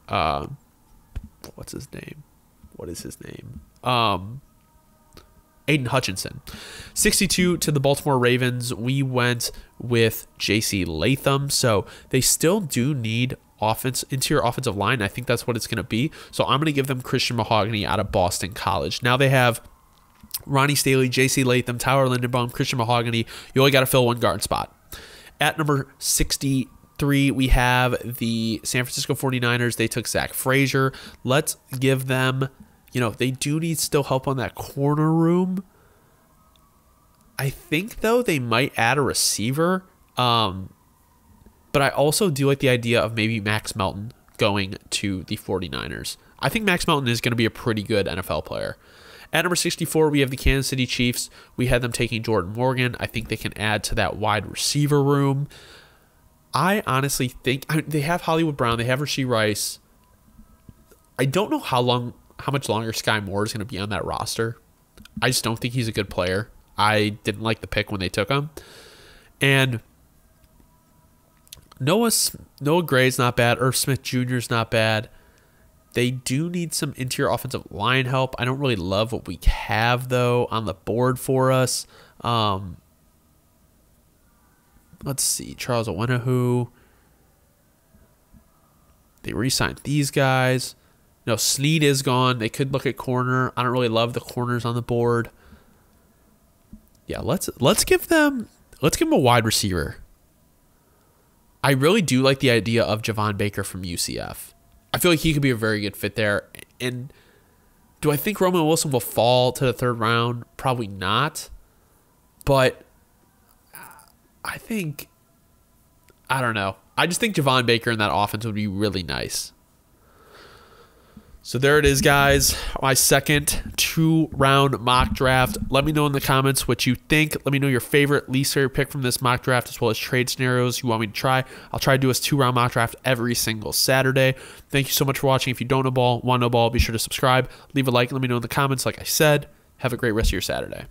what's his name? What is his name? Aiden Hutchinson. 62 to the Baltimore Ravens. We went with J.C. Latham. So they still do need interior offensive line. I think that's what it's going to be. So I'm going to give them Christian Mahogany out of Boston College. Now they have Ronnie Staley, J.C. Latham, Tyler Lindenbaum, Christian Mahogany. You only got to fill one guard spot. At number 63, we have the San Francisco 49ers. They took Zach Frazier. Let's give them, they do need still help on that corner room. I think, though, they might add a receiver. But I also do like the idea of maybe Max Melton going to the 49ers. I think Max Melton is going to be a pretty good NFL player. At number 64, we have the Kansas City Chiefs. We had them taking Jordan Morgan. I think they can add to that wide receiver room. I honestly think they have Hollywood Brown. They have Rashee Rice. I don't know how much longer Sky Moore is going to be on that roster. I just don't think he's a good player. I didn't like the pick when they took him. And Noah Gray's not bad. Irv Smith Jr. is not bad. They do need some interior offensive line help. I don't really love what we have, though, on the board for us. Let's see. Charles Owenahu. They re-signed these guys. Snead is gone. They could look at corner. I don't really love the corners on the board. Yeah, let's give them a wide receiver. I really do like the idea of Javon Baker from UCF. I feel like he could be a very good fit there. And do I think Roman Wilson will fall to the third round? Probably not. But I don't know. I just think Javon Baker in that offense would be really nice. So there it is, guys. My second 2-round mock draft. Let me know in the comments what you think. Let me know your favorite, least favorite pick from this mock draft, as well as trade scenarios you want me to try. I'll try to do a 2-round mock draft every single Saturday. Thank you so much for watching. If you don't know ball, want to know ball, be sure to subscribe. Leave a like. Let me know in the comments. Like I said, have a great rest of your Saturday.